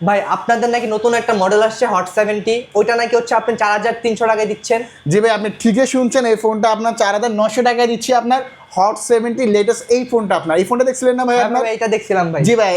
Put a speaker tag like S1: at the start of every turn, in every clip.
S1: ভাই আপনাদের নাকি নতুন একটা মডেল আসছে হট 70, ওইটা নাকি হচ্ছে আপনি 4300 টাকায় দিচ্ছেন।
S2: জি ভাই, আপনি ঠিকই শুনছেন, এই ফোনটা আপনার 4900 টাকায় দিচ্ছি। আপনার হট 70 লেটেস্ট এই ফোনটা, আপনার এই ফোনটা দেখছিলেন না ভাই? আপনার
S1: এটা দেখছিলাম ভাই।
S2: জি ভাই,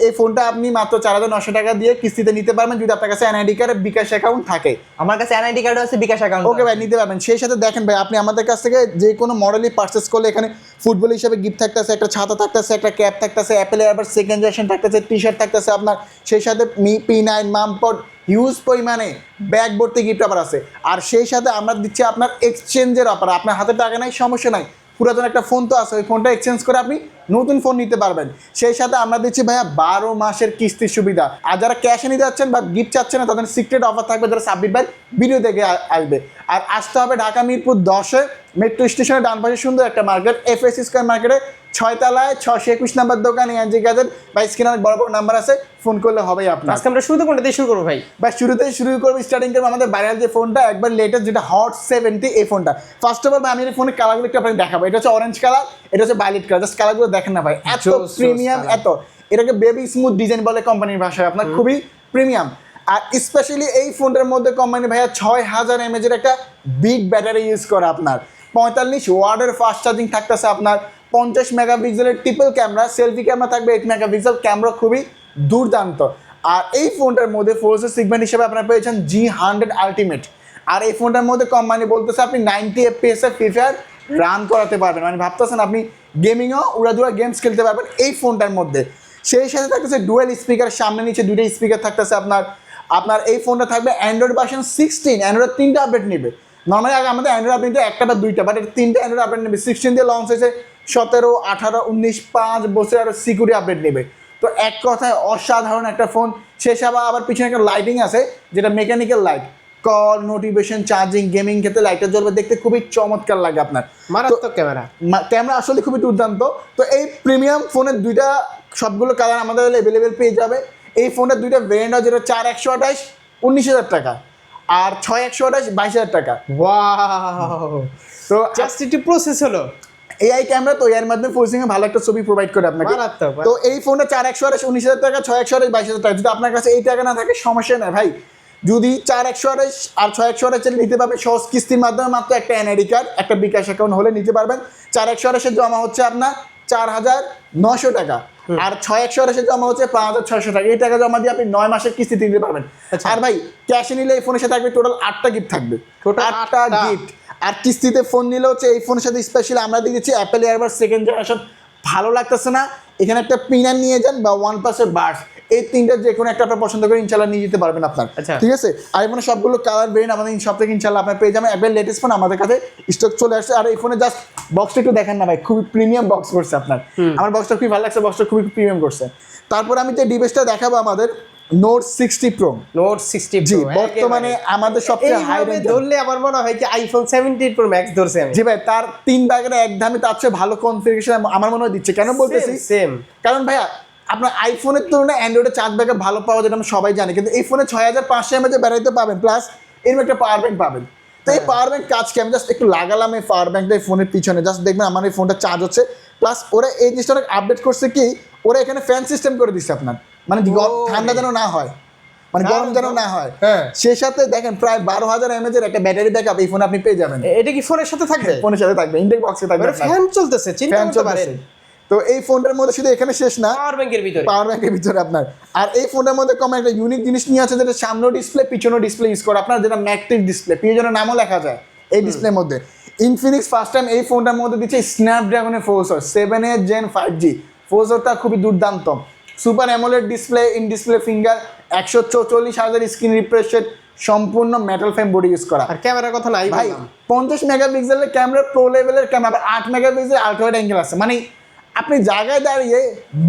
S2: এই ফোনটা আপনি মাত্র 4900 টাকা দিয়ে কিস্তিতে নিতে পারবেন, যদি আপনার কাছে এনআইডি কার্ড বিকাশ অ্যাকাউন্ট থাকে।
S1: আমার কাছে এনআইডি কার্ড আছে, বিকাশ অ্যাকাউন্ট।
S2: ওকে ভাই, নিতে পারবেন। সেই সাথে দেখেন ভাই, আপনি আমাদের কাছ থেকে যে কোনো মডেলই পারচেস করলে এখানে ফুটবল হিসেবে গিফট থাকতেছে, একটা ছাতা থাকতেছে, একটা ক্যাপ থাকতেছে, অ্যাপেলের আবার সেকেন্ড জেনারেশন থাকতেছে, টি শার্ট থাকতেছে আপনার। সেই সাথে P9 মামপড হিউজ পরিমাণে ব্যাগ ভর্তি গিফট অফার আছে। আর সেই সাথে আমরা দিচ্ছি আপনার এক্সচেঞ্জের অফার। আপনার হাতে টাকা নাই, সমস্যা নাই, পুরাতন একটা ফোন তো আছে, ওই ফোনটা এক্সচেঞ্জ করে আপনি নতুন ফোন নিতে পারবেন। সেই সাথে আমরা দিচ্ছি ভাইয়া 12 মাসের কিস্তির সুবিধা। আর যারা ক্যাশে নিতে যাচ্ছেন বা গিফট চাচ্ছেন না, তাদের সিক্রেট অফার থাকবে, যারা সাব্বির ভাই ভিডিও দেখে আসবে। আর আসতে হবে ঢাকা মিরপুর 10-এ মেট্রো স্টেশনের ডান পাশে সুন্দর একটা মার্কেট, FS স্কয়ার মার্কেটে 6 তলায় 621 নাম্বার দোকান এনজি গ্যাজেট। বা স্ক্রিনে অনেক বড় বড় নাম্বার আছে, ফোন করলে হবেই আপনার।
S1: আজকে আমরা শুরুতে কোনটা দিয়ে শুরু করবো ভাই?
S2: বা শুরুতেই শুরু করবো, স্টার্টিং করবো আমাদের ভাইরাল যে ফোনটা, একবার লেটেস্ট, যেটা হট 70 এই ফোনটা। ফার্স্ট অফ অল আমি এই ফোনের কালারগুলো একটু আপনাকে দেখাবো। এটা হচ্ছে অরেঞ্জ কালার, এটা হচ্ছে ভায়োলেট কালার। জাস্ট কালারগুলো দেখেন না ভাই, এত প্রিমিয়াম, এত এটাকে বেবি স্মুথ ডিজাইন বলে কোম্পানির ভাষায়, আপনার খুবই প্রিমিয়াম। আর স্পেশালি এই ফোনটার মধ্যে কোম্পানি ভাইয়া 6000 mAh এর একটা বিগ ব্যাটারি ইউজ করে আপনার। 45 ওয়াটের ফাস্ট চার্জিং থাকতেছে আপনার। 50 মেগাপিক্সেলের ট্রিপল ক্যামেরা, সেলফি ক্যামেরা থাকবে 8 মেগাপিক্সেল, ক্যামেরা খুবই দুর্দান্ত। আর এই ফোনটার মধ্যে 4G সেগমেন্ট হিসেবে আপনারা পেয়েছেন G100 আলটিমেট। আর এই ফোনটার মধ্যে কোম্পানি বলতেছে আপনি 90 FPS এর ফ্রি ফায়ার রান করাতে পারবেন, মানে ভাবতেছেন আপনি গেমিংও উড়াধুরা গেমস খেলতে পারবেন এই ফোনটার মধ্যে। সেই সাথে থাকতেছে ডুয়েল স্পিকার, সামনে নিচে দুইটা স্পিকার থাকতেছে আপনার। আপনার এই ফোনটা থাকবে অ্যান্ড্রয়েড ভার্সন 16, অ্যান্ড্রয়েড 3টা আপডেট নেবে। নর্মালি আগে আমাদের অ্যান্ড্রয়েড আপডেট একটা বা দুইটা, বাট এটা 3টা অ্যান্ড্রয়েড আপডেট নেবে। 16 দিয়ে লঞ্চ হয়েছে, 17, 18, 19, 5 বছর আরও সিকিউরিটি আপডেট নেবে। তো এক কথায় অসাধারণ একটা ফোন। শেষ আবার পিছনে একটা লাইটিং আছে, যেটা mechanical light, call, notification, charging, gaming ক্ষেত্রে লাইটটা জ্বলবে, দেখতে খুবই চমৎকার লাগে আপনার।
S1: মারাত্মক ক্যামেরা,
S2: ক্যামেরা আসলে খুবই দুর্দান্ত। তো এই প্রিমিয়াম ফোনের দুইটা সবগুলো কালার আমাদের অ্যাভেলেবেল পেয়ে যাবে। এই ফোনের দুইটা ভেরিয়েন্ট আছে, যেটা 4128 19,000 টাকা, আর 6128 22,000 টাকা।
S1: ওয়াও,
S2: তো
S1: জাস্ট একটু প্রসেস হলো।
S2: AI ক্যামেরা তো এর মাধ্যমে ফোর সিঙ্গে ভালো একটা ছবি প্রোভাইড করে আপনাকে। তো এই ফোনটা 4128 19,000 টাকা, 6128 22,000 টাকা। যদি আপনার কাছে এই টাকা না থাকে সমস্যা নেই ভাই, যদি 4128 আর 6128 নিতে পারবেন সহজ কিস্তির মাধ্যমে, মাত্র একটা এনআইডি কার্ড, একটা বিকাশ অ্যাকাউন্ট হলে নিতে পারবেন। 4128 জমা হচ্ছে আপনার 4,900 টাকা, আর 6128 জমা হচ্ছে 5,600 টাকা। এই টাকা জমা দিয়ে আপনি 9 মাসের কিস্তি দিতে পারবেন। আর ভাই ক্যাশে নিলে এই ফোনের সাথে থাকবে টোটাল 8টা গিফট থাকবে, টোটাল 8টা গিফট। আর কিস্তিতে ফোন নিলে হচ্ছে এই ফোনের সাথে স্পেশালি আমরা দিয়ে দিচ্ছি অ্যাপেল এয়ারবাড সেকেন্ড জেনারেশন। ভালো লাগতেছে না, এখানে একটা P9 নিয়ে যান বা OnePlus-এর বাডস, এই তিনটা যে কোনো একটা আপনার পছন্দ করে ইনশাল্লাহ নিয়ে যেতে পারবেন আপনার। ঠিক আছে। আর এই ফোনে সবগুলো কালার ভেরিয়েন্ট আমাদের সব থেকে ইনশাল্লাহ আপনার পেয়ে যাবেন। একবার লেটেস্ট ফোন আমাদের কাছে স্টক চলে আসছে। আর এই ফোনে জাস্ট বক্সটা একটু দেখেন না ভাই, খুবই প্রিমিয়াম বক্স করছে আপনার। আমার বক্সটা খুবই ভালো লাগছে, বক্সটা খুবই প্রিমিয়াম করছে। তারপর আমি যে ডিভাইসটা দেখাবো আমাদের নোট 60 প্রো।
S1: নোট 60
S2: জি, বর্তমানে আমাদের সবচেয়ে হাই রেঞ্জ
S1: ধরলে আমার মনে হয় কি আইফোন 17 প্রো ম্যাক্স ধরছে আমি।
S2: জি ভাই, তার 3 ভাগের এক দামে তার চেয়ে ভালো কনফিগারেশন আমার মনে হয় দিচ্ছে। কেন বলতেছি
S1: সেম,
S2: কারণ ভাইয়া আপনার আইফোনের তুলনায় অ্যান্ড্রয়েডের চার্জ ব্যাকআপ ভালো পাওয়া যায়, আমরা সবাই জানি। কিন্তু এই ফোনে 6500 mAh ব্যাটারিতে পাবেন, প্লাস এরকম একটা পাওয়ার ব্যাংক পাবেন। তো এই পাওয়ার ব্যাংক কাজ কি, আমি জাস্ট একটু লাগালাম এই পাওয়ার ব্যাংকটা এই ফোনের পিছনে, জাস্ট দেখবেন আমার এই ফোনটা চার্জ হচ্ছে। প্লাস ওরা এই জিনিসটা অনেক আপডেট করছে কি, ওরা এখানে ফ্যান সিস্টেম করে দিচ্ছে আপনার, মানে ঠান্ডা যেন না হয়, মানে গরম যেন না হয়। সেই সাথে দেখেন প্রায় 12,000 mAh এর একটা ব্যাটারি ব্যাকআপ এই ফোনে আপনি পেয়ে যাবেন।
S1: এটা কি ফোনের সাথে থাকবে?
S2: ফোনের সাথে থাকবে, ইনটেক বক্সে থাকবে,
S1: ফ্যান চলতেছে, চিন্তা করতে পারেন।
S2: তো এই ফোনটার মধ্যে শুধু এখানে শেষ না,
S1: পাওয়ার ব্যাংকের
S2: ভিতরে আপনার। আর এই ফোনের মধ্যে কম একটা ইউনিক জিনিস নিয়ে আছে, যেটা সামনেও ডিসপ্লে পিছনেও ডিসপ্লে ইউজ করে আপনার, যেটা ম্যাকটিভ ডিসপ্লে, পিছনের নামও লেখা যায় এই ডিসপ্লের মধ্যে। ইনফিনিক্স ফার্স্ট টাইম এই ফোনটার মধ্যে দিচ্ছে স্ন্যাপড্রাগনের প্রসেসর 7A Gen 5G। প্রসেসরটা খুবই দুর্দান্ত, super AMOLED display, in display finger, 144,000 screen refresh rate, সম্পূর্ণ মেটাল ফ্রেম বডি ইউজ করা।
S1: আর ক্যামেরার কথা নাই
S2: ভাই, 50 মেগাপিক্সেলের ক্যামেরা, প্রো লেভেলের camera, 8 megapixel ultra wide angle আছে, মানে আপনি জায়গায় দাঁড়িয়ে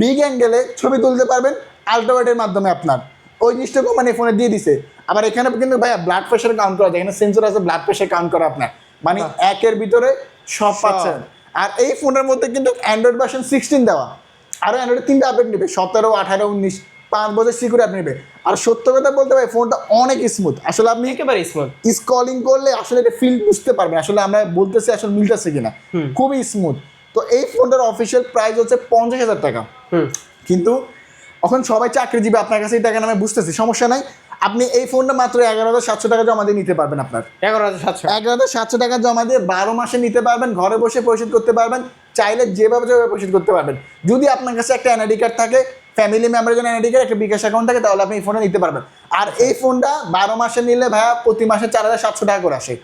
S2: বিগ অ্যাঙ্গেলে ছবি তুলতে পারবেন আলট্রা ওয়াইডের মাধ্যমে। আপনার ওই জিনিসটাকে মানে ফোনে দিয়ে দিছে। আবার এখানে কিন্তু ভাইয়া ব্লাড প্রেশার কাউন্ট করা যায়, এখানে সেন্সর আছে ব্লাড প্রেশার কাউন্ট করা আপনার, মানে একের ভিতরে সব পাচ্ছেন। আর এই ফোনের মধ্যে কিন্তু অ্যান্ড্রয়েড ভার্সন 16 দেওয়া, আরও অ্যান্ড্রয়েড 3টা আপডেট নেবে, 17, 18, 19, 5 বছর সিকিউরিটি আপনি নেবে। আর সত্য কথা বলতে ভাই ফোনটা অনেক স্মুথ, আসলে আপনি
S1: একেবারে স্মুথ
S2: স্ক্রলিং করলে আসলে এটা ফিল বুঝতে পারবেন, আসলে আমরা বলতেছি আসলে মিলতেছে কিনা, খুবই স্মুথ। তো এই ফোনটার অফিসিয়াল প্রাইস হচ্ছে 50,000 টাকা, কিন্তু এখন সবাই চাকরিজীবী, আপনার কাছে এই টাকা আমি বুঝতেছি, সমস্যা নাই। আপনি এই ফোনটা মাত্র 11,700 টাকা জমা দিয়ে নিতে পারবেন। আপনার 11,700 টাকা জমা দিয়ে 12 মাসে নিতে পারবেন, ঘরে বসে পরিশোধ করতে পারবেন, চাইলে যেভাবে পরিশোধ করতে পারবেন। যদি আপনার কাছে একটা এনআইডি কার্ড থাকে, ফ্যামিলি মেম্বারের জন্য এনআইডি কার্ড, একটা বিকাশ অ্যাকাউন্ট থাকে, তাহলে আপনি এই ফোনটা নিতে পারবেন। আর এই ফোনটা 12 মাসে নিলে ভাইয়া প্রতি মাসে 4,700 টাকা করে আসে।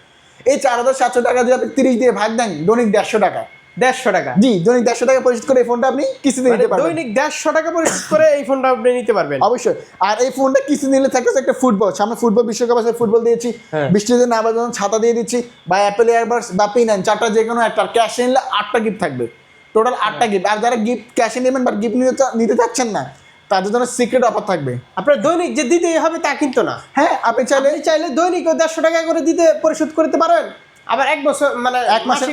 S2: এই 4,700 টাকা যদি আপনি 30 দিয়ে ভাগ দেন, দৈনিক 150 টাকা।
S3: 150 টাকা?
S2: জি, দৈনিক 150 টাকা পরিশোধ করে এই ফোনটা আপনি কিস্তিতে নিতে পারবেন।
S3: দৈনিক 150 টাকা পরিশোধ করে এই ফোনটা আপনি নিতে পারবেন
S2: অবশ্যই। আর এই ফোনটা কিস্তি নিলে থাকতেছে একটা ফুটবল, সামনে ফুটবল বিশ্বকাপ আছে, ফুটবল দিয়েছি, বৃষ্টিতে না বাজানো ছাতা দিয়ে দিচ্ছি, বা অ্যাপেল এয়ারবাডস বা P9 চারটা যে কোনো একটা, ক্যাশে নিলে 8টা গিফট থাকবে, টোটাল 8টা গিফট। আর যারা গিফট ক্যাশে নেবেন বাট গিফট নিতে চাচ্ছেন না, তাদের জন্য সিক্রেট অফার থাকবে।
S3: আপনার দৈনিক যে দিতেই হবে তা কিন্তু না।
S2: হ্যাঁ, আপনি
S3: চাইলে দৈনিক 150 টাকা করে দিতে পরিশোধ করতে পারেন, আবার এক বছর মানে
S2: এক মাসে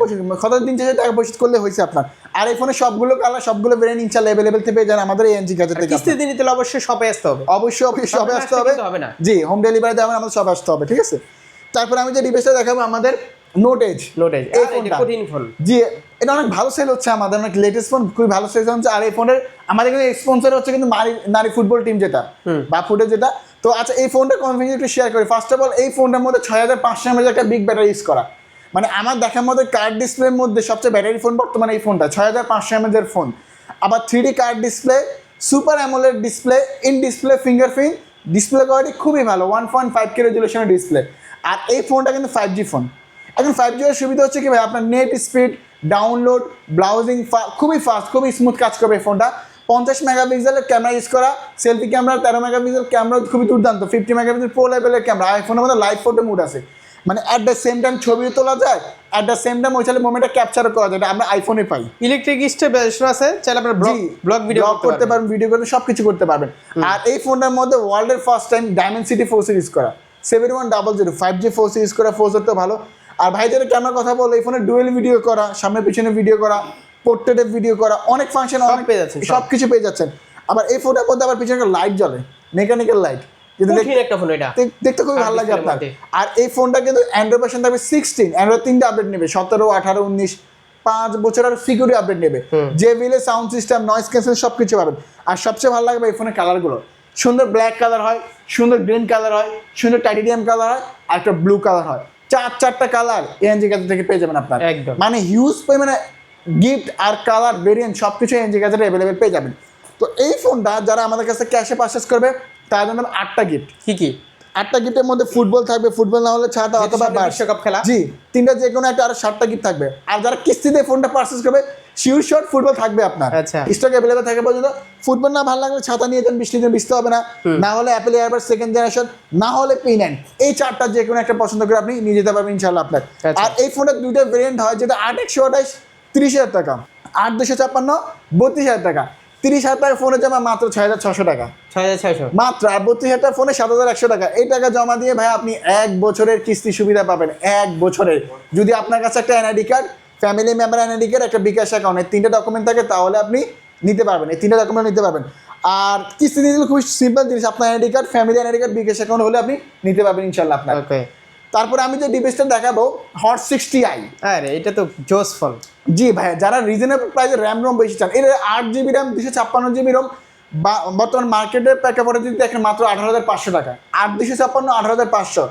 S2: পরিশোধ, কত দিন শেষে টাকা পরিশোধ করলে হয়েছে আপনার। আর এই ফোনে সবগুলো কালার, সবগুলো ভেরিয়েন্ট ইনশাআল্লাহ अवेलेबल পেয়ে যান আমাদের এনজি গ্যাজেট থেকে।
S3: কিস্তি দিয়ে নিতে অবশ্যই শপে আসতে হবে।
S2: অবশ্যই শপে আসতে হবে। জি, হোম ডেলিভারি দেওয়া আমাদের শপে আসতে হবে, ঠিক আছে। তারপর আমি যে ডিভাইসটা দেখাবো আমাদের নোট এজ।
S3: এই ফোনটা কঠিন ফোন।
S2: জি, এটা অনেক ভালো সেল হচ্ছে আমাদের, অনেক লেটেস্ট ফোন, খুবই ভালো সেল হচ্ছে। আর এই ফোনের আমাদের কিন্তু স্পন্সর হচ্ছে কিন্তু নারী ফুটবল টিম, যেটা বা ফুটে যেটা। তো আচ্ছা, এই ফোনটা কনফিগারেশন একটু শেয়ার করি। ফার্স্ট অফ অল, এই ফোনটার মধ্যে 6500 mAh একটা বিগ ব্যাটারি ইউজ করা, মানে আমার দেখার মধ্যে কার্ড ডিসপ্লের মধ্যে সবচেয়ে ব্যাটারি ফোন বর্তমানে এই ফোনটা, 6500 mAh এর ফোন। আবার 3D card display, super AMOLED display, in display fingerprint, display quality খুবই ভালো, 1.5K রেজুলেশনের ডিসপ্লে। আর এই ফোনটা কিন্তু 5G ফোন। এখন 5G এর সুবিধা হচ্ছে কি ভাই, আপনার নেট স্পিড, ডাউনলোড, ব্রাউজিং খুবই ফাস্ট, খুবই স্মুথ কাজ করবে এই ফোনটা। 50 মেগাপিক্সেলের ক্যামেরা ইউজ করা, সেলফি ক্যামেরা, 13 মেগাপিক্সেল ক্যামেরা খুবই দুর্দান্ত, 50 মেগাপিক্সেল প্রো লেভেলের ক্যামেরা। আইফোনের মধ্যে লাইভ ফটো মুড আছে, মানে অ্যাট দ্য সেম টাইম ছবিও তোলা যায়, অ্যাট দ্য সেম টাইম ওই চাইলে মোমেন্টটা ক্যাপচারও করা যায়, এটা আমরা আইফোনে পাই।
S3: ইলেকট্রিক স্টেবিলাইজেশন আছে, চাইলে আপনারা ব্লগ ভিডিও
S2: করতে পারবেন, ভিডিও করতে সবকিছু করতে পারবেন। আর এই ফোনটার মধ্যে ওয়ার্ল্ডের ফার্স্ট টাইম ডায়মেনসিটি 4 সিরিজ করা, 7100 5G 4 সিরিজ করা, 4 তো ভালো। আর ভাই যেটা ক্যামেরার কথা বলো, এই ফোনে ডুয়েল ভিডিও করা, সামনে পিছনে ভিডিও করা, পোর্ট্রেটে ভিডিও করা, অনেক ফাংশন অনেক পেয়ে যাচ্ছেন, সবকিছু পেয়ে যাচ্ছেন। আবার এই ফোনটার মধ্যে আবার পিছনে একটা লাইট জ্বলে, মেকানিক্যাল লাইট,
S3: একটা ফোন, এটা
S2: দেখতে খুবই ভালো লাগে আপনার। আর এই ফোনটা কিন্তু অ্যান্ড্রয়েড ভার্সন থাকবে 16, অ্যান্ড্রয়েড 3টা আপডেট নেবে, 17, 18, 19, 5 বছর আর সিকিউরিটি আপডেট নেবে, JBL sound system, noise cancel সবকিছু পাবেন। আর সবচেয়ে ভালো লাগবে এই ফোনের কালারগুলো, সুন্দর ব্ল্যাক কালার হয়, সুন্দর গ্রিন কালার হয়, সুন্দর টাইটেনিয়াম কালার হয়, আর একটা ব্লু কালার হয়। চারটা কালার এনজি গ্যাজেট থেকে পেয়ে যাবেন আপনার, মানে হিউজ পরিমাণে গিফট আর কালার ভেরিয়েন্ট সবকিছু এনজি গ্যাজেটে অ্যাভেলেবেল পেয়ে যাবেন। তো এই ফোনটা যারা আমাদের কাছে ক্যাশে পারচেজ করবে, তার জন্য 8টা গিফট।
S3: কি
S2: 8টা গিফটের মধ্যে ফুটবল থাকবে, ফুটবল না হলে ছাতা অথবা
S3: বিশ্বকাপ খেলা,
S2: জি 3টা যে কোনো একটা, আরো 7টা গিফট থাকবে। আর যারা কিস্তিতে ফোনটা পারচেজ করবে, শিওর শট ফুটবল থাকবে আপনার, স্টক অ্যাভেলেবল থাকে পর্যন্ত। ফুটবল না ভালো লাগলে ছাতা নিয়ে যান, বৃষ্টিতে ভিজতে হবে না, না হলে অ্যাপেল এয়ারবাডস সেকেন্ড জেনারেশন, না হলে P9, এই 4টা যে কোনো একটা পছন্দ করে আপনি নিয়ে যেতে পারবেন ইনশাআল্লাহ আপনার। আর এই ফোনের 2টা ভেরিয়েন্ট হয়, যেটা 8128 30,000 টাকা, 8256 32,000 টাকা। 30,000 টাকা ফোনে জমা মাত্র 6,600 টাকা,
S3: 6,600
S2: মাত্র। আর 32,000 টাকা ফোনে 7,100 টাকা। এই টাকা জমা দিয়ে ভাই আপনি 1 বছরের কিস্তি সুবিধা পাবেন, 1 বছরের। যদি আপনার কাছে একটা NID card, family member NID card, একটা বিকাশ অ্যাকাউন্ট, এই 3টা ডকুমেন্ট থাকে, তাহলে আপনি নিতে পারবেন, এই 3টা ডকুমেন্ট নিতে পারবেন। আর কিস্তি নিতে খুবই সিম্পল জিনিস, আপনার NID card, family NID card, bKash account হলে আপনি নিতে পারবেন ইনশাআল্লাহ আপনার। তারপরে আমি যে ডিভাইসটা দেখাবো, হট 60i।
S3: আরে এটা তো জোস ফোন।
S2: জি ভাই, যারা রিজনেবল প্রাইসে র্যাম রোম বেশি চান, এর 8GB র্যাম 256GB রোম বর্তমান মার্কেটের প্রেক্ষাপটে যদি দেখেন মাত্র 18,500 টাকা, 8,256 18,500,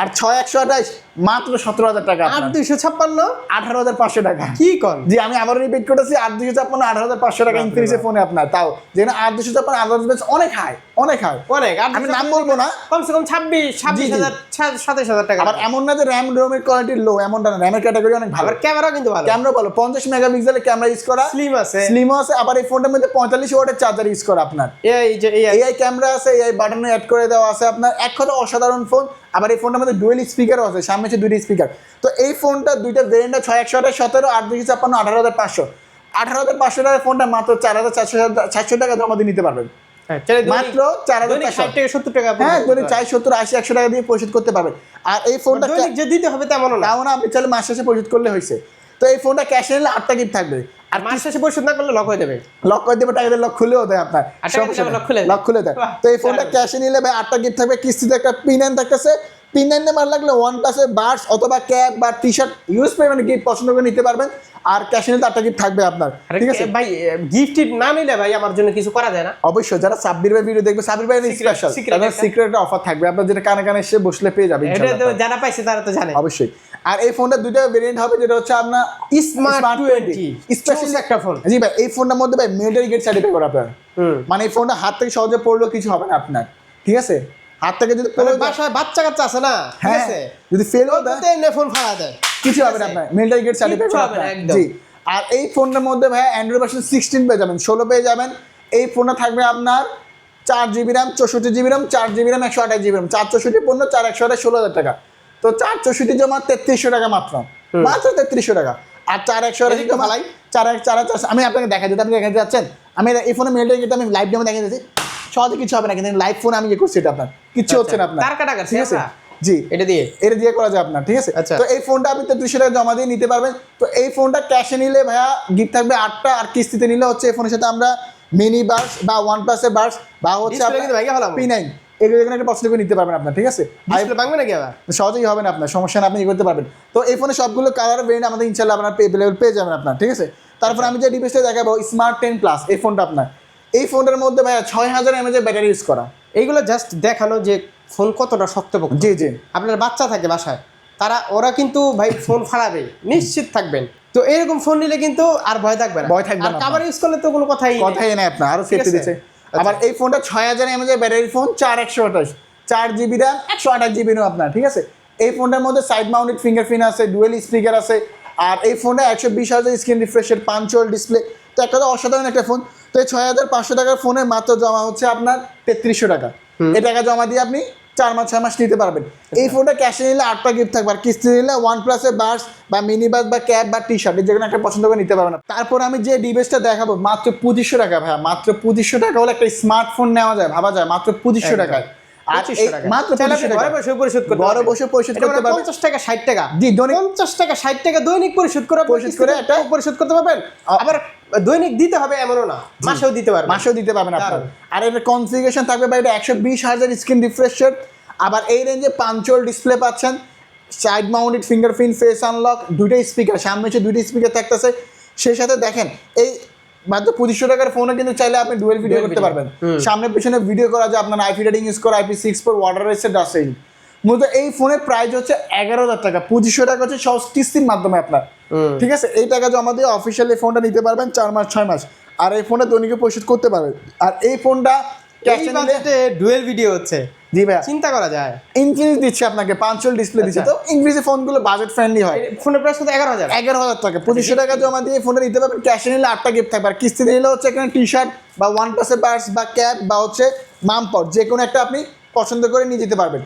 S2: আর 6,128 মাত্র 17,000 টাকা।
S3: 8,256
S2: 18,500 টাকা।
S3: কি কর?
S2: জি, আমি আবারও রিপিট করেছি, 8,256 18,500 টাকা ইনফিনিক্সের ফোনে আপনার, তাও যেখানে 8,256 আদার্স অনেক হাই, অনেক হাই,
S3: অনেক।
S2: আমি নাম বলবো না,
S3: কমসে কম 26,000 27,000 টাকা।
S2: আবার এমন না যে র্যাম রোমের কোয়ালিটি লো, এমনটা না, র্যামের ক্যাটাগরি অনেক ভালো,
S3: ক্যামেরা কিন্তু ভালো,
S2: ক্যামেরা ভালো, 50 মেগাপিক্সেলের ক্যামেরা ইউজ করা, স্লিম আছে। আবার এই ফোনটার মধ্যে 45 ওয়াটের চার্জার ইউজ করা আপনার, এআই ক্যামেরা আছে, এআই বাটন অ্যাড করে দেওয়া আছে আপনার, এক কথা অসাধারণ ফোন। আবার এই ফোনটার মধ্যে ডুয়েল স্পিকারও আছে, সামনে হচ্ছে 2টি স্পিকার। তো এই ফোনটা 2টা ভেরিয়েন্ট, 6,128 17, 8,256 18,500। 18,500 টাকার ফোনটা মাত্র 4,400 টাকা জমা দিয়ে নিতে পারবেন, মাত্র 4,460 টাকা। হ্যাঁ, 470 80 100 টাকা দিয়ে পরিশোধ করতে পারবেন। আর এই ফোনটা
S3: যে দিতে হবে তেমন না,
S2: আপনি চাইলে মাস শেষে পরিশোধ করলে হয়েছে। তো এই ফোনটা ক্যাশে নিলে 8টা গিফট থাকবে,
S3: আর মাস শেষে পরিশোধ না করলে লক হয়ে যাবে,
S2: লক করে দেবে, টাকা দিয়ে লক খুলেও দেয় আপনার, লক খুলে দেয়। তো এই ফোনটা ক্যাশে নিলে ভাই 8টা গিফট থাকবে, কিস্তিতে একটা P9 থাকতেছে, P9 নাম্বার লাগলে OnePlus এর বাডস অথবা ক্যাপ বা T shirt use payment gift পছন্দ করে নিতে পারবেন, আর ক্যাশ নিলে তারটা গিফট থাকবে আপনার, ঠিক আছে
S3: ভাই গিফট না নিলে ভাই আমার জন্য কিছু করা যায় না?
S2: অবশ্যই। যারা সাব্বির ভাই ভিডিও দেখবে, সাব্বির ভাই স্পেশাল তাদের সিক্রেট একটা অফার থাকবে, আপনার যেটা কানে কানে এসে বসলে পেয়ে যাবেন
S3: এটা তো যারা পাইছে তারা তো জানে
S2: অবশ্যই। আর এই ফোনটা দুইটা ভেরিয়েন্ট হবে, যেটা হচ্ছে আপনার
S3: স্মার্ট 20
S2: স্পেশাল
S3: একটা ফোন।
S2: জি ভাই, এই ফোনটার মধ্যে ভাই মিলিটারি গেট সার্টিফাই করা আপনার, মানে এই ফোনটা হাত থেকে সহজে পড়লেও কিছু হবে না আপনার, ঠিক আছে? হাত থেকে যদি পড়ে
S3: বাসায় বাচ্চা কাচ্চা আছে না, ঠিক
S2: হ্যাঁ
S3: আছে,
S2: যদি ফেল হয়ে যায়
S3: ওতে ফোন ফাড়া দেয়,
S2: কিছু হবে না আপনার, মিলিটারি গেট সার্টিফাই
S3: কিচ্ছু
S2: করা
S3: হবে না,
S2: আপনার।
S3: একদম।
S2: জি, আর এই ফোনটার মধ্যে ভাই অ্যান্ড্রয়েড ভার্সন 16 পেয়ে যাবেন, 16 পেয়ে যাবেন। এই ফোনটা থাকবে আপনার 4GB RAM 64GB RAM 4GB RAM 128GB RAM, 464 পণ্য 4 128 16,000 টাকা। তো 464 জমা 3300 টাকা মাত্র, মাত্র 3300 টাকা। আর 4 128 জমা 4 আমি আপনাকে দেখা যদি আপনি দেখাতে যাচ্ছেন, আমি এই ফোনে মিলিটারি গেট আমি লাইভ ডেমো দেখাতে যাচ্ছি, সহজে কিছু হবে না, কিন্তু লাইভ ফোন আমি ইয়ে করছি, এটা আপনার কিচ্ছু হচ্ছে না আপনার,
S3: তার কাটা
S2: ঠিক আছে? জি,
S3: এটা দিয়ে
S2: করা যায় আপনার, ঠিক আছে?
S3: আচ্ছা।
S2: তো এই ফোনটা আপনি 3300 টাকা জমা দিয়ে নিতে পারবেন। তো এই ফোনটা ক্যাশে নিলে ভাইয়া গিফট থাকবে 8টা, আর কিস্তিতে নিলে হচ্ছে এই ফোনের সাথে আমরা মিনি বাস বা OnePlus এর বাস বা হচ্ছে
S3: Display কিন্তু ভেঙে ফেলাবো।
S2: P9 এগুলো এখানে একটা পছন্দ করে নিতে পারবেন আপনার, ঠিক আছে?
S3: ডিসপ্লে ভাঙবে নাকি আবার?
S2: সহজেই হবে না আপনার, সমস্যা না, আপনি ই করতে পারবেন। তো এই ফোনে সবগুলো কালার ভেরিয়েন্ট আমাদের ইনশাআল্লাহ আপনার অ্যাভেলেবল পেয়ে যাবেন আপনার, ঠিক আছে? তারপর আমি যে ডিভাইসটা দেখাবো স্মার্ট 10 প্লাস, এই ফোনটা আপনার, এই ফোনটার মধ্যে ভাইয়া 6000 mAh এর ব্যাটারি ইউজ করা।
S3: এইগুলো জাস্ট দেখানো যে ফোন কতটা শক্তপোক্ত।
S2: জি জি,
S3: আপনার বাচ্চা থাকে বাসায়, ওরা কিন্তু ভাই ফোন ফাড়াবে, নিশ্চিত থাকবেন। তো এরকম ফোন নিলে কিন্তু আর ভয় থাকবে না,
S2: ভয় থাকবে
S3: আর
S2: না
S3: কভার ইউজ করলে তো কোনো কথাই
S2: কথাই নেই আপনার, আরো সেফটি
S3: আছে?
S2: দিচ্ছে। আবার এই ফোনটা 6000 mAh এর battery phone, 4 128 4GB RAM 128GB RAM আপনার, ঠিক আছে? এই ফোনটার মধ্যে সাইড মাউন্টেড ফিঙ্গারপ্রিন্ট আছে, ডুয়েল স্পিকার আছে, আর এই ফোনটা 120Hz স্ক্রিন রিফ্রেশের পাঞ্চুয়াল ডিসপ্লে। তো একটা তো অসাধারণ একটা ফোন। তো এই 6500 টাকার ফোনে মাত্র জমা হচ্ছে আপনার 3300 টাকা। এই টাকা জমা দিয়ে আপনি 4 মাস 6 মাস নিতে পারবেন। এই ফোনটা ক্যাশে নিলে 8টা গিফট থাকবে, আর কিস্তি নিলে OnePlus এর বাস বা মিনি বাস বা ক্যাপ বা টি শার্ট, যে কোনো একটা পছন্দ করে নিতে পারবেন। তারপর আমি যে ডিভাইসটা দেখাবো মাত্র 2500 টাকা ভাইয়া, মাত্র 2500 টাকা হলে একটা স্মার্টফোন নেওয়া যায়, ভাবা যায়, মাত্র 2500 টাকায়। আর এই মাত্র 2500 টাকা
S3: ঘরে বসে পরিশোধ করতে
S2: ঘরে বসে পরিশোধ করতে পারবেন।
S3: 50 টাকা 60 টাকা,
S2: জি, দৈনিক
S3: 50 টাকা 60 টাকা দৈনিক পরিশোধ করে
S2: একটা
S3: পরিশোধ করতে পারবেন। আবার দৈনিক দিতে হবে এমনও না, মাসেও দিতে পারবেন,
S2: মাসেও দিতে পারবেন আপনার। আর এটা কনফিগারেশন থাকবে বা এটা 120Hz স্ক্রিন রিফ্রেশ রেট, আবার এই রেঞ্জে পাঞ্চুয়াল ডিসপ্লে পাচ্ছেন, side mounted fingerprint face unlock, দুইটা স্পিকার, সামনে হচ্ছে দুইটা স্পিকার থাকতেছে। সেই সাথে দেখেন এই মাত্র 2500 টাকার ফোনে কিন্তু চাইলে আপনি ডুয়েল ভিডিও করতে পারবেন, সামনে পিছনে ভিডিও করা যায়, আপনার আইপি রেটিং ইউজ করা, IP64 water register dust resist. মূলত এই ফোনের প্রাইস হচ্ছে 11000 টাকা, 2500 টাকা হচ্ছে সহজ কিস্তির মাধ্যমে আপনার, ঠিক আছে? এই টাকা জমা দিয়ে অফিসিয়ালি ফোনটা নিতে পারবেন 4 মাস 6 মাস, আর এই ফোনটা দৈনিকে পরিশোধ করতে পারবেন। আর এই ফোনটা ক্যাশে নিলে
S3: ডুয়েল ভিডিও হচ্ছে,
S2: জি ভাইয়া,
S3: চিন্তা করা যায়।
S2: ইনফিনিক্স দিচ্ছে আপনাকে পাঞ্চুয়াল ডিসপ্লে দিচ্ছে। তো ইংরেজি ফোনগুলো বাজেট ফ্রেন্ডলি হয়।
S3: ফোনের প্রাইস কত? 11000
S2: 11000 টাকা, 2500 টাকা জমা দিয়ে ফোনটা নিতে পারবেন। ক্যাশে নিলে 8টা গিফট থাকবে, আর কিস্তি নিলে হচ্ছে এখানে টি শার্ট বা OnePlus এর পার্স বা ক্যাপ বা হচ্ছে মামপট, যে কোনো একটা আপনি পছন্দ করে নিয়ে যেতে পারবেন।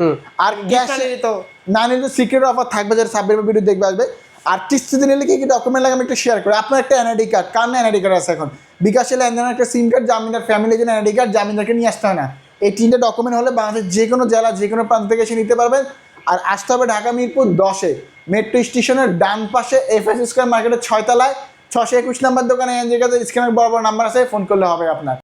S2: আর ক্যাশে
S3: তো
S2: না নিলে সিক্রেট অফার থাকবে, যারা সাবস্ক্রাইবার ভিডিও দেখবে আসবে। আর কিস্তিতে নিলে কি কি ডকুমেন্ট লাগে আমি একটু শেয়ার করি। আপনার একটা এনআইডি কার্ড, কার না এনআইডি কার্ড আছে এখন? বিকাশে লেনদেনের একটা সিম কার্ড, জামিনদার ফ্যামিলির জন্য এনআইডি কার্ড, জামিনদারকে নিয়ে আসতে হয় না। এই 3টে ডকুমেন্ট হলে বাংলাদেশের যে কোনো জেলা যে কোনো প্রান্ত থেকে এসে নিতে পারবেন। আর আসতে হবে ঢাকা মিরপুর 10-এ মেট্রো স্টেশনের ডান পাশে FS স্কয়ার মার্কেটের 6 তলায় 621 নাম্বার দোকানে, যে কাছে স্ক্যানের বড় বড় নাম্বার আছে, ফোন করলে হবে আপনার।